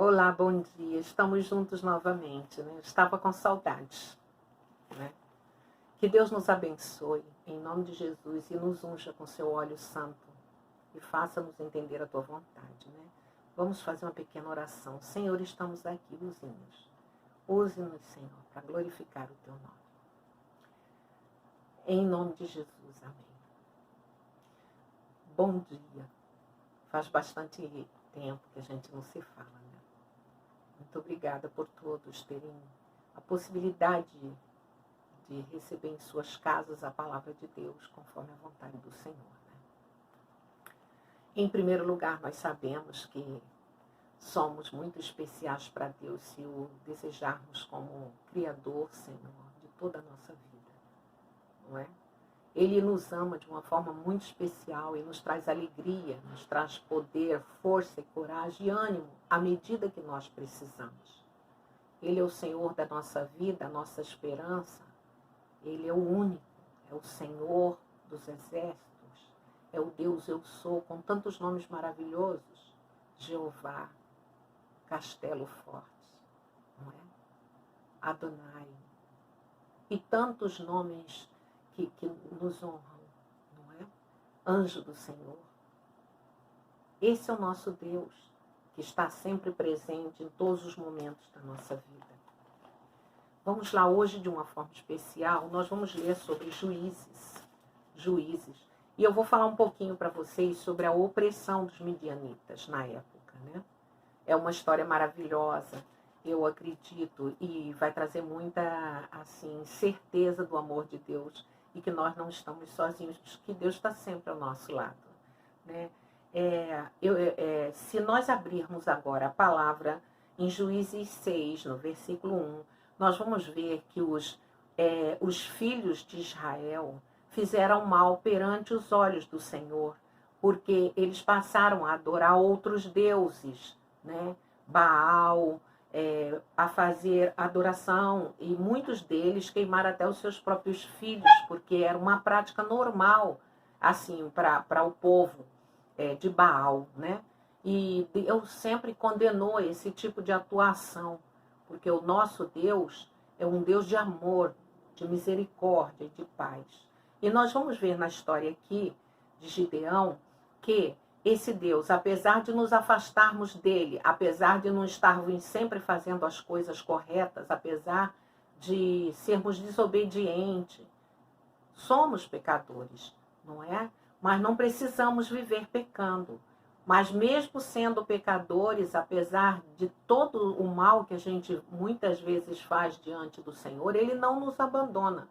Olá, bom dia. Estamos juntos novamente, né? Estava com saudades, né? Que Deus nos abençoe, em nome de Jesus, e nos unja com seu óleo santo e faça-nos entender a tua vontade, né? Vamos fazer uma pequena oração. Senhor, estamos aqui, use-nos. Use-nos, Senhor, para glorificar o teu nome. Em nome de Jesus, amém. Bom dia. Faz bastante tempo que a gente não se fala, né? Muito obrigada por todos terem a possibilidade de receber em suas casas a palavra de Deus, conforme a vontade do Senhor, né? Em primeiro lugar, nós sabemos que somos muito especiais para Deus se o desejarmos como Criador, Senhor, de toda a nossa vida, não é? Ele nos ama de uma forma muito especial e nos traz alegria, nos traz poder, força e coragem e ânimo à medida que nós precisamos. Ele é o Senhor da nossa vida, a nossa esperança. Ele é o único, é o Senhor dos exércitos, é o Deus eu sou, com tantos nomes maravilhosos. Jeová, Castelo Forte, não é? Adonai, e tantos nomes que nos honram, não é? Anjo do Senhor. Esse é o nosso Deus, que está sempre presente em todos os momentos da nossa vida. Vamos lá, hoje, de uma forma especial, nós vamos ler sobre Juízes. E eu vou falar um pouquinho para vocês sobre a opressão dos midianitas na época, né? É uma história maravilhosa, eu acredito, e vai trazer muita, assim, certeza do amor de Deus e que nós não estamos sozinhos, que Deus está sempre ao nosso lado, né? Se nós abrirmos agora a palavra em Juízes 6, no versículo 1, nós vamos ver que os filhos de Israel fizeram mal perante os olhos do Senhor, porque eles passaram a adorar outros deuses, né? Baal, a fazer adoração, e muitos deles queimaram até os seus próprios filhos, porque era uma prática normal, assim, para o povo de Baal, né? E Deus sempre condenou esse tipo de atuação, porque o nosso Deus é um Deus de amor, de misericórdia e de paz. E nós vamos ver na história aqui de Gideão que esse Deus, apesar de nos afastarmos dele, apesar de não estarmos sempre fazendo as coisas corretas, apesar de sermos desobedientes, somos pecadores, não é? Mas não precisamos viver pecando. Mas mesmo sendo pecadores, apesar de todo o mal que a gente muitas vezes faz diante do Senhor, ele não nos abandona.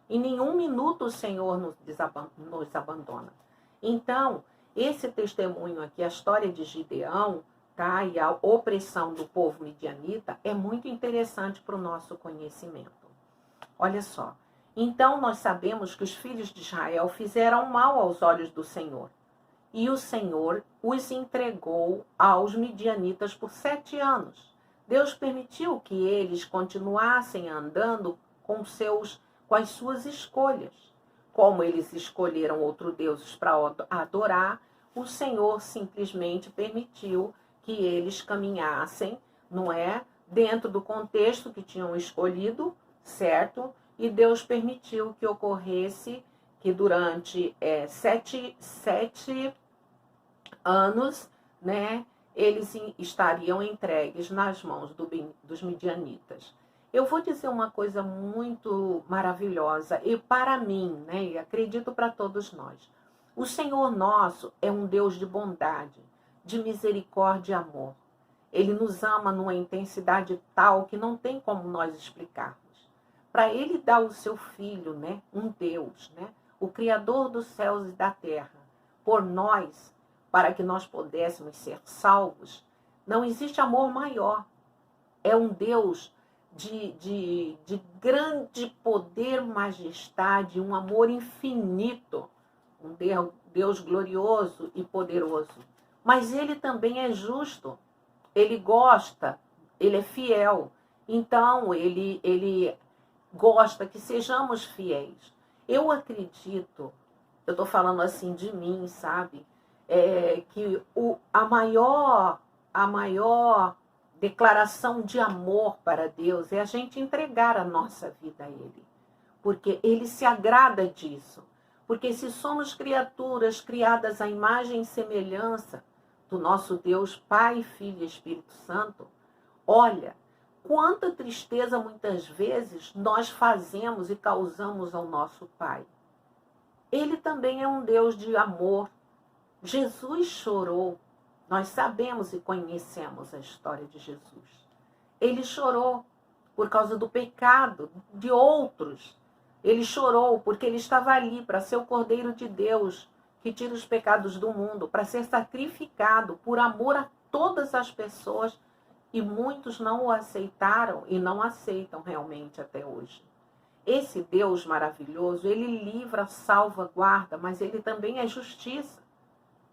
Em nenhum minuto o Senhor nos abandona. Então, esse testemunho aqui, a história de Gideão, tá? E a opressão do povo midianita é muito interessante para o nosso conhecimento. Olha só. Então, nós sabemos que os filhos de Israel fizeram mal aos olhos do Senhor. E o Senhor os entregou aos midianitas por 7 anos. Deus permitiu que eles continuassem andando com as suas escolhas. Como eles escolheram outros deuses para adorar, o Senhor simplesmente permitiu que eles caminhassem, não é? Dentro do contexto que tinham escolhido, certo? E Deus permitiu que ocorresse que durante 7 anos, né, eles estariam entregues nas mãos dos midianitas. Eu vou dizer uma coisa muito maravilhosa, e para mim, né, e acredito para todos nós. O Senhor nosso é um Deus de bondade, de misericórdia e amor. Ele nos ama numa intensidade tal que não tem como nós explicarmos. Para ele dar o seu Filho, né, um Deus, né, o Criador dos céus e da terra, por nós, para que nós pudéssemos ser salvos, não existe amor maior. É um Deus de grande poder, majestade, um amor infinito, um Deus glorioso e poderoso. Mas ele também é justo, ele gosta, ele é fiel. Então, ele gosta que sejamos fiéis. Eu acredito, eu estou falando assim de mim, sabe? Que a maior declaração de amor para Deus é a gente entregar a nossa vida a Ele. Porque Ele se agrada disso. Porque se somos criaturas criadas à imagem e semelhança do nosso Deus, Pai, Filho e Espírito Santo, olha, quanta tristeza muitas vezes nós fazemos e causamos ao nosso Pai. Ele também é um Deus de amor. Jesus chorou. Nós sabemos e conhecemos a história de Jesus. Ele chorou por causa do pecado de outros. Ele chorou porque ele estava ali para ser o Cordeiro de Deus que tira os pecados do mundo, para ser sacrificado por amor a todas as pessoas, e muitos não o aceitaram e não aceitam realmente até hoje. Esse Deus maravilhoso, ele livra, salva, guarda, mas ele também é justiça.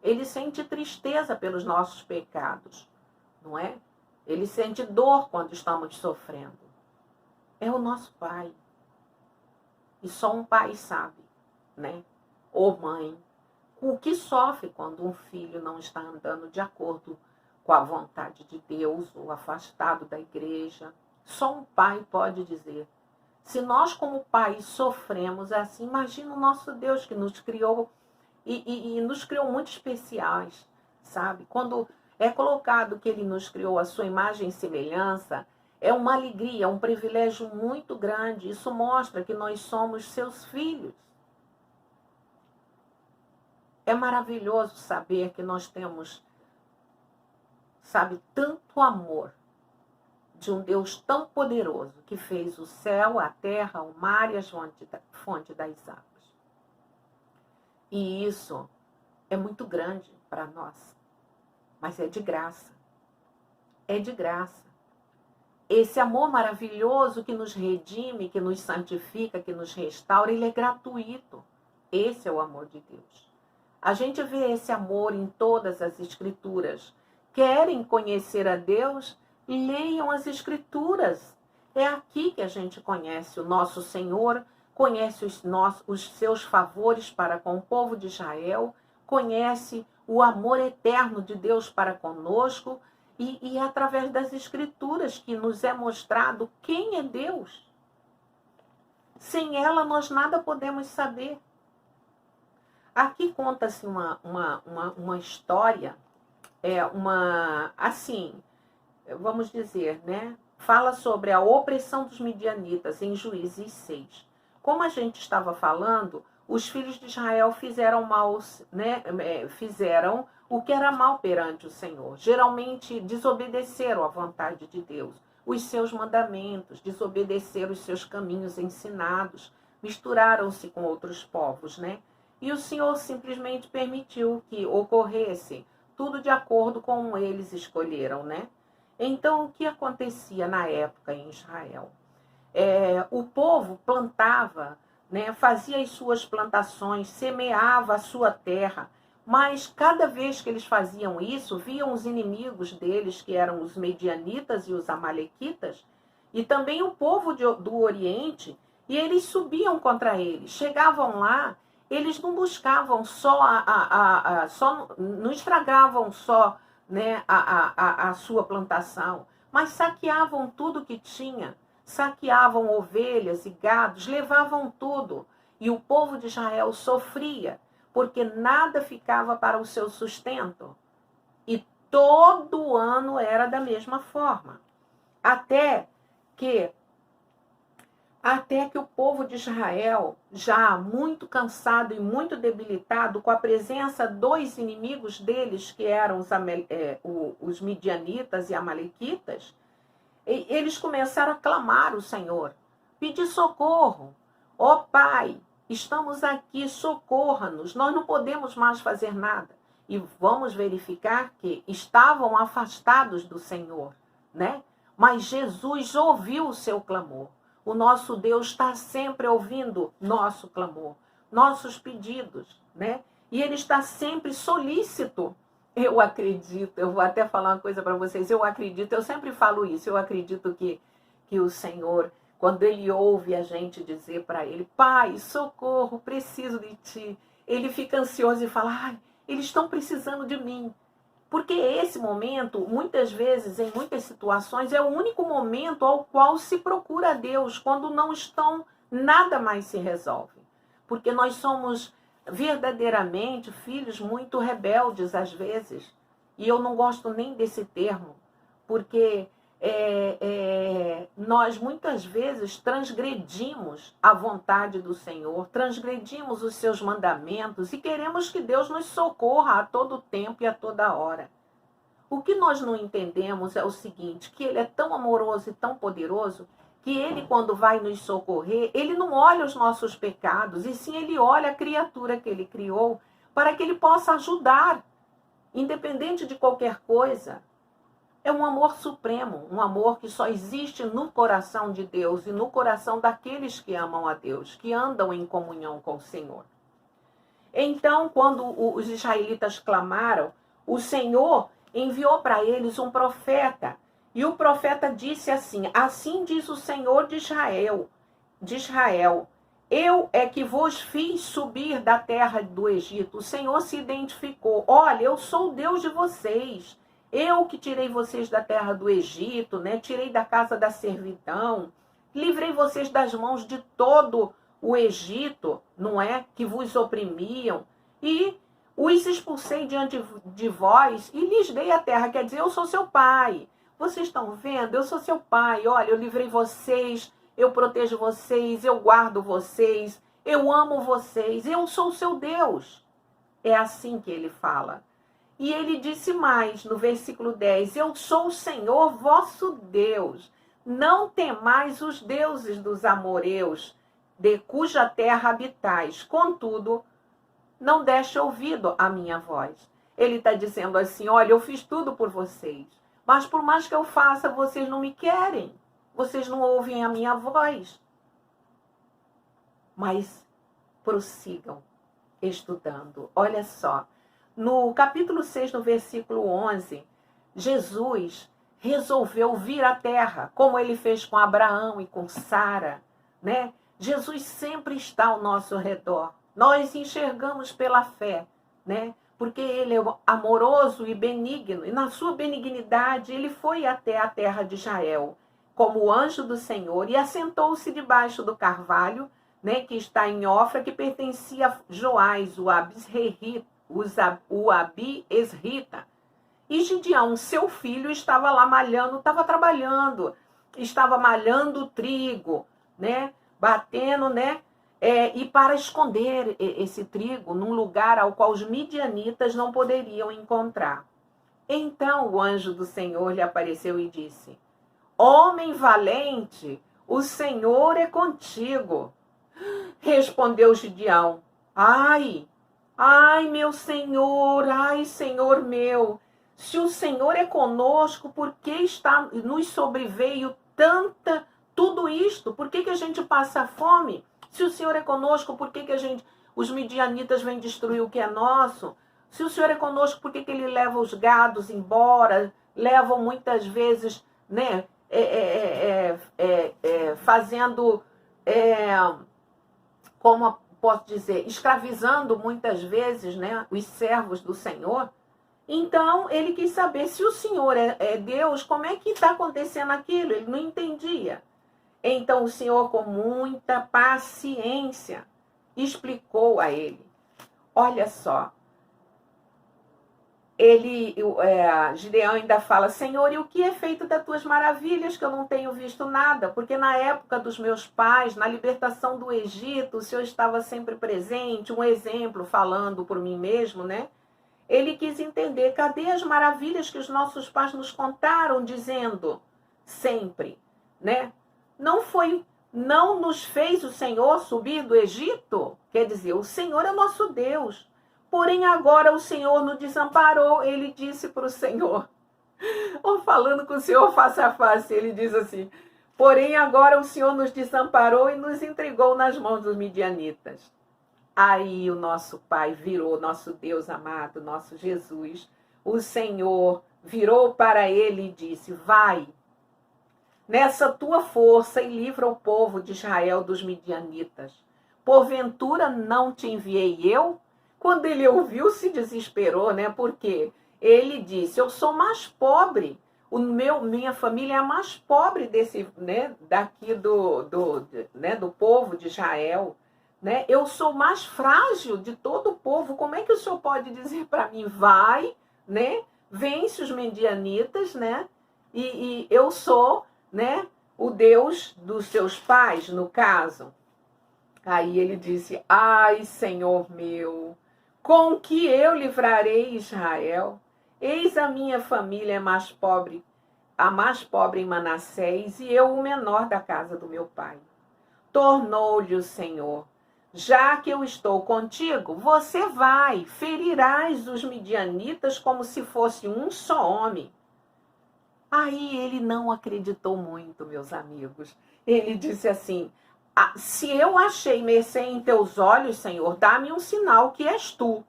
Ele sente tristeza pelos nossos pecados, não é? Ele sente dor quando estamos sofrendo. É o nosso Pai. E só um pai sabe, né? Ou mãe, o que sofre quando um filho não está andando de acordo com a vontade de Deus ou afastado da igreja. Só um pai pode dizer. Se nós como pais sofremos assim, imagina o nosso Deus que nos criou e nos criou muito especiais, sabe? Quando é colocado que ele nos criou a sua imagem e semelhança, é uma alegria, um privilégio muito grande. Isso mostra que nós somos seus filhos. É maravilhoso saber que nós temos, sabe, tanto amor de um Deus tão poderoso que fez o céu, a terra, o mar e as fontes das águas. E isso é muito grande para nós, mas é de graça. É de graça. Esse amor maravilhoso que nos redime, que nos santifica, que nos restaura, ele é gratuito. Esse é o amor de Deus. A gente vê esse amor em todas as Escrituras. Querem conhecer a Deus? Leiam as Escrituras. É aqui que a gente conhece o nosso Senhor, conhece os seus favores para com o povo de Israel, conhece o amor eterno de Deus para conosco, e é através das Escrituras que nos é mostrado quem é Deus. Sem ela, nós nada podemos saber. Aqui conta-se uma história, assim, vamos dizer, né? Fala sobre a opressão dos midianitas em Juízes 6. Como a gente estava falando, os filhos de Israel fizeram mal, né? Fizeram o que era mal perante o Senhor. Geralmente desobedeceram à vontade de Deus, os seus mandamentos, desobedeceram os seus caminhos ensinados, misturaram-se com outros povos, né? E o Senhor simplesmente permitiu que ocorresse tudo de acordo com eles escolheram, né? Então, o que acontecia na época em Israel? O povo plantava, né, fazia as suas plantações, semeava a sua terra, mas cada vez que eles faziam isso, viam os inimigos deles, que eram os medianitas e os amalequitas, e também o povo do Oriente, e eles subiam contra eles, chegavam lá. Eles não buscavam só, não estragavam só, né, a sua plantação, mas saqueavam tudo que tinha, saqueavam ovelhas e gados, levavam tudo. E o povo de Israel sofria, porque nada ficava para o seu sustento. E todo ano era da mesma forma. Até que o povo de Israel, já muito cansado e muito debilitado, com a presença dos inimigos deles, que eram os midianitas e amalequitas, eles começaram a clamar o Senhor, pedir socorro. Ó Pai, estamos aqui, socorra-nos, nós não podemos mais fazer nada. E vamos verificar que estavam afastados do Senhor, né? Mas Jesus ouviu o seu clamor. O nosso Deus está sempre ouvindo nosso clamor, nossos pedidos, né? E ele está sempre solícito. Eu acredito, eu vou até falar uma coisa para vocês, eu acredito, eu sempre falo isso, eu acredito que o Senhor, quando ele ouve a gente dizer para ele, Pai, socorro, preciso de ti, ele fica ansioso e fala, ai, eles estão precisando de mim. Porque esse momento, muitas vezes, em muitas situações, é o único momento ao qual se procura a Deus, quando não estão, nada mais se resolve. Porque nós somos verdadeiramente filhos muito rebeldes às vezes. E eu não gosto nem desse termo, porque nós muitas vezes transgredimos a vontade do Senhor, transgredimos os seus mandamentos e queremos que Deus nos socorra a todo tempo e a toda hora. O que nós não entendemos é o seguinte, que Ele é tão amoroso e tão poderoso, que Ele, quando vai nos socorrer, Ele não olha os nossos pecados, e sim Ele olha a criatura que Ele criou, para que Ele possa ajudar, independente de qualquer coisa. É um amor supremo, um amor que só existe no coração de Deus e no coração daqueles que amam a Deus, que andam em comunhão com o Senhor. Então, quando os israelitas clamaram, o Senhor enviou para eles um profeta. E o profeta disse assim, assim diz o Senhor de Israel, eu é que vos fiz subir da terra do Egito. O Senhor se identificou, olha, eu sou o Deus de vocês. Eu que tirei vocês da terra do Egito, né? Tirei da casa da servidão, livrei vocês das mãos de todo o Egito, não é? Que vos oprimiam, e os expulsei diante de vós e lhes dei a terra. Quer dizer, eu sou seu pai. Vocês estão vendo? Eu sou seu pai. Olha, eu livrei vocês, eu protejo vocês, eu guardo vocês, eu amo vocês, eu sou o seu Deus. É assim que ele fala. E ele disse mais, no versículo 10, eu sou o Senhor vosso Deus, não temais os deuses dos amoreus, de cuja terra habitais, contudo, não deste ouvido à minha voz. Ele está dizendo assim, olha, eu fiz tudo por vocês, mas por mais que eu faça, vocês não me querem, vocês não ouvem a minha voz. Mas prossigam estudando, olha só. No capítulo 6, no versículo 11, Jesus resolveu vir à terra, como ele fez com Abraão e com Sara, né? Jesus sempre está ao nosso redor. Nós enxergamos pela fé, né? Porque ele é amoroso e benigno, e na sua benignidade ele foi até a terra de Israel, como anjo do Senhor, e assentou-se debaixo do carvalho, né, que está em Ofra, que pertencia a Joás, o Abi-esrita. E Gideão, seu filho, estava lá malhando, estava trabalhando, estava malhando o trigo, né? Batendo, né? E para esconder esse trigo num lugar ao qual os midianitas não poderiam encontrar. Então o anjo do Senhor lhe apareceu e disse, homem valente, o Senhor é contigo. Respondeu Gideão, ai, meu Senhor, ai, Senhor meu, se o Senhor é conosco, por que nos sobreveio tudo isto? Por que a gente passa fome? Se o Senhor é conosco, por que os midianitas vêm destruir o que é nosso? Se o Senhor é conosco, por que ele leva os gados embora? Levam muitas vezes, né, fazendo, como posso dizer, escravizando muitas vezes, né, os servos do Senhor. Então, ele quis saber se o Senhor é Deus, como é que está acontecendo aquilo? Ele não entendia. Então, o Senhor, com muita paciência, explicou a ele. Olha só, Gideão ainda fala, Senhor, e o que é feito das tuas maravilhas, que eu não tenho visto nada? Porque na época dos meus pais, na libertação do Egito, o Senhor estava sempre presente, um exemplo, falando por mim mesmo, né? Ele quis entender, cadê as maravilhas que os nossos pais nos contaram, dizendo sempre, né? Não nos fez o Senhor subir do Egito? Quer dizer, o Senhor é o nosso Deus. Porém, agora o Senhor nos desamparou. Ele disse para o Senhor, ou falando com o Senhor face a face, ele diz assim, porém, agora o Senhor nos desamparou e nos entregou nas mãos dos midianitas. Aí o nosso Pai virou, nosso Deus amado, nosso Jesus, o Senhor virou para ele e disse, vai, nessa tua força e livra o povo de Israel dos midianitas. Porventura não te enviei eu? Quando ele ouviu, se desesperou, né? Porque ele disse, eu sou mais pobre, minha família é a mais pobre daqui do povo de Israel. Né? Eu sou mais frágil de todo o povo. Como é que o senhor pode dizer para mim, vai, né? Vence os medianitas, né? E eu sou, né, o Deus dos seus pais, no caso. Aí ele disse, ai, Senhor meu, com que eu livrarei Israel? Eis a minha família é mais pobre, a mais pobre em Manassés, e eu o menor da casa do meu pai. Tornou-lhe o Senhor, já que eu estou contigo, você vai, ferirás os midianitas como se fosse um só homem. Aí ele não acreditou muito, meus amigos. Ele disse assim, se eu achei mercê em teus olhos, Senhor, dá-me um sinal que és tu,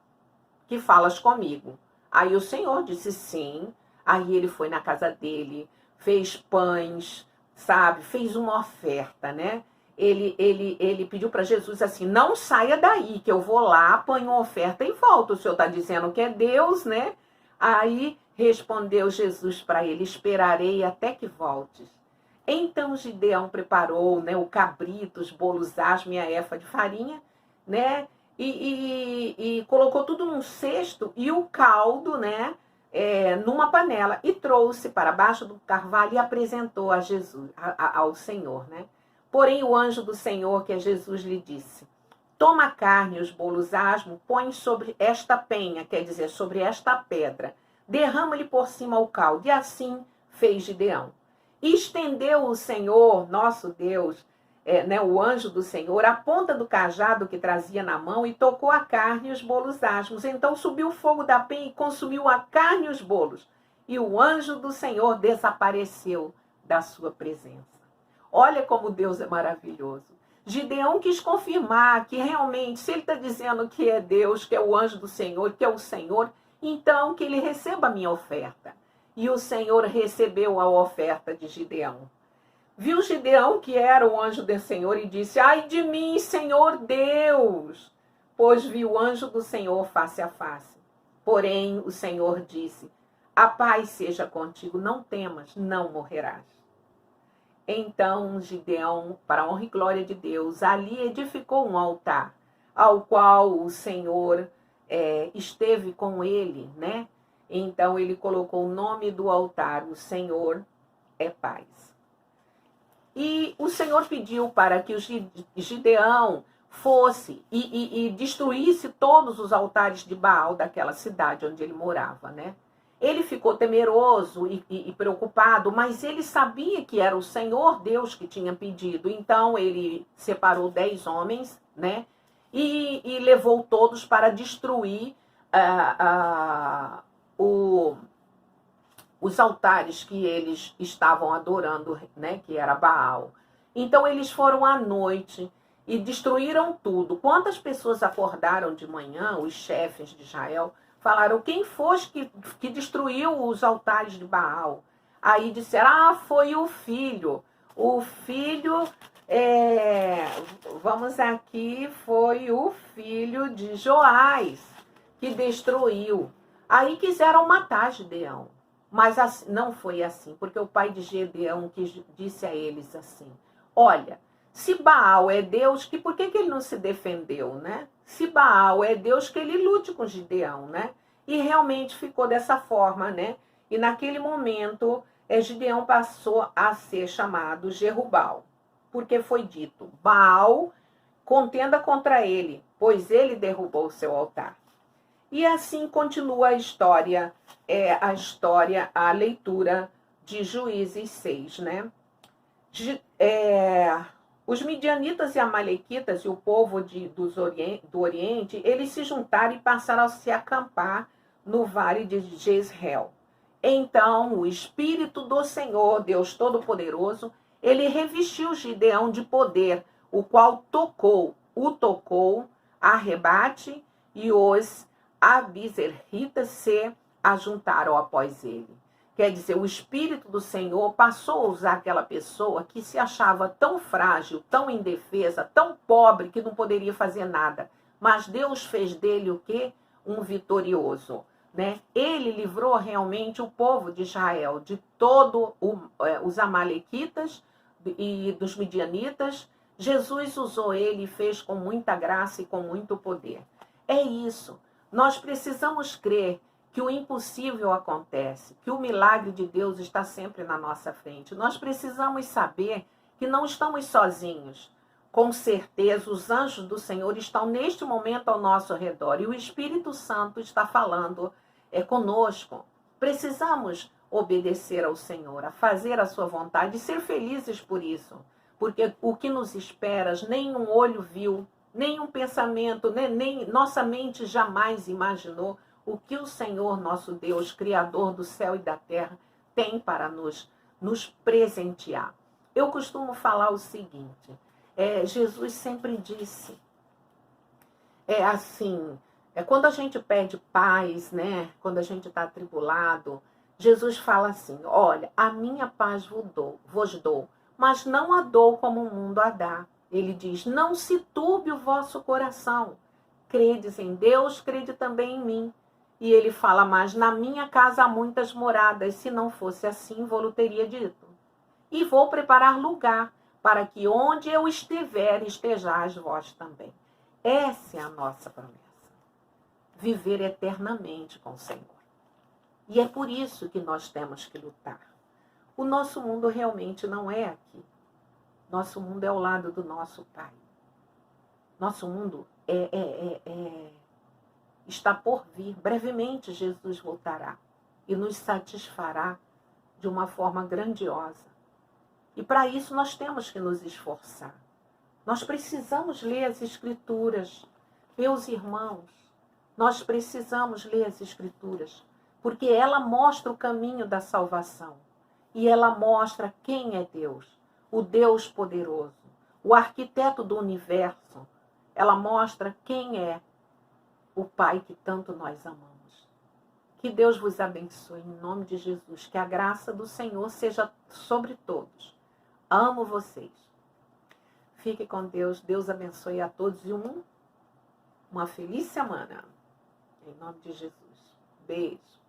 que falas comigo. Aí o Senhor disse sim. Aí ele foi na casa dele, fez pães, sabe? Fez uma oferta, né? Ele pediu para Jesus assim, não saia daí, que eu vou lá, ponho uma oferta e volto. O Senhor está dizendo que é Deus, né? Aí respondeu Jesus para ele, esperarei até que voltes. Então Gideão preparou, né, o cabrito, os bolos asmos e a efa de farinha, né? E colocou tudo num cesto e o caldo, né, numa panela, e trouxe para baixo do carvalho e apresentou a Jesus, ao Senhor, né? Porém o anjo do Senhor, que é Jesus, lhe disse, toma a carne e os bolos asmos, põe sobre esta penha, quer dizer, sobre esta pedra, derrama-lhe por cima o caldo. E assim fez Gideão. E estendeu o Senhor, nosso Deus, o anjo do Senhor, a ponta do cajado que trazia na mão e tocou a carne e os bolos asmos. Então subiu o fogo da penha e consumiu a carne e os bolos. E o anjo do Senhor desapareceu da sua presença. Olha como Deus é maravilhoso. Gideão quis confirmar que realmente, se ele está dizendo que é Deus, que é o anjo do Senhor, que é o Senhor, então que ele receba a minha oferta. E o Senhor recebeu a oferta de Gideão. Viu Gideão que era o anjo do Senhor e disse, ai de mim, Senhor Deus, pois vi o anjo do Senhor face a face. Porém o Senhor disse, a paz seja contigo, não temas, não morrerás. Então Gideão, para a honra e glória de Deus, ali edificou um altar, ao qual o Senhor esteve com ele, né? Então ele colocou o nome do altar, o Senhor é paz. E o Senhor pediu para que o Gideão fosse e destruísse todos os altares de Baal daquela cidade onde ele morava, né? Ele ficou temeroso e preocupado, mas ele sabia que era o Senhor Deus que tinha pedido. Então ele separou 10 homens, né? E levou todos para destruir os altares que eles estavam adorando, né? Que era Baal. Então eles foram à noite e destruíram tudo. Quantas pessoas acordaram de manhã, os chefes de Israel, falaram, quem foi que destruiu os altares de Baal? Aí disseram, foi o filho. O filho, foi o filho de Joás que destruiu. Aí quiseram matar Gideão. Mas assim, não foi assim, porque o pai de Gideão disse a eles assim, olha, se Baal é Deus, por que ele não se defendeu, né? Se Baal é Deus, que ele lute com Gideão, né? E realmente ficou dessa forma, né? E naquele momento, Gideão passou a ser chamado Jerubal, porque foi dito, Baal contenda contra ele, pois ele derrubou o seu altar. E assim continua a história, a leitura de Juízes 6, né? Os midianitas e amalequitas e o povo do Oriente, eles se juntaram e passaram a se acampar no vale de Jezreel. Então, o Espírito do Senhor, Deus Todo-Poderoso, ele revestiu Gideão de poder, o qual tocou a rebate, e os abizerritas se ajuntaram após ele. Quer dizer, o Espírito do Senhor passou a usar aquela pessoa que se achava tão frágil, tão indefesa, tão pobre, que não poderia fazer nada. Mas Deus fez dele o quê? Um vitorioso. né? Ele livrou realmente o povo de Israel de todos os amalequitas e dos midianitas. Jesus usou ele e fez com muita graça e com muito poder. É isso. Nós precisamos crer que o impossível acontece, que o milagre de Deus está sempre na nossa frente. Nós precisamos saber que não estamos sozinhos. Com certeza, os anjos do Senhor estão neste momento ao nosso redor e o Espírito Santo está falando conosco. Precisamos obedecer ao Senhor, a fazer a sua vontade e ser felizes por isso. Porque o que nos espera, nenhum olho viu, nenhum pensamento, nem nossa mente jamais imaginou o que o Senhor, nosso Deus, Criador do céu e da terra, tem para nos presentear. Eu costumo falar o seguinte, Jesus sempre disse, quando a gente pede paz, né, quando a gente está atribulado, Jesus fala assim, olha, a minha paz vos dou, mas não a dou como o mundo a dá. Ele diz, não se turbe o vosso coração. Credes em Deus, crede também em mim. E ele fala, mas na minha casa há muitas moradas, se não fosse assim, vou-lo teria dito. E vou preparar lugar, para que onde eu estiver, estejais vós também. Essa é a nossa promessa. Viver eternamente com o Senhor. E é por isso que nós temos que lutar. O nosso mundo realmente não é aqui. Nosso mundo é ao lado do nosso Pai. Nosso mundo está por vir. Brevemente Jesus voltará e nos satisfará de uma forma grandiosa. E para isso nós temos que nos esforçar. Nós precisamos ler as Escrituras. Meus irmãos, nós precisamos ler as Escrituras, porque ela mostra o caminho da salvação. E ela mostra quem é Deus, o Deus poderoso, o arquiteto do universo. Ela mostra quem é o Pai que tanto nós amamos. Que Deus vos abençoe em nome de Jesus. Que a graça do Senhor seja sobre todos. Amo vocês. Fique com Deus. Deus abençoe a todos e uma feliz semana. Em nome de Jesus. Beijo.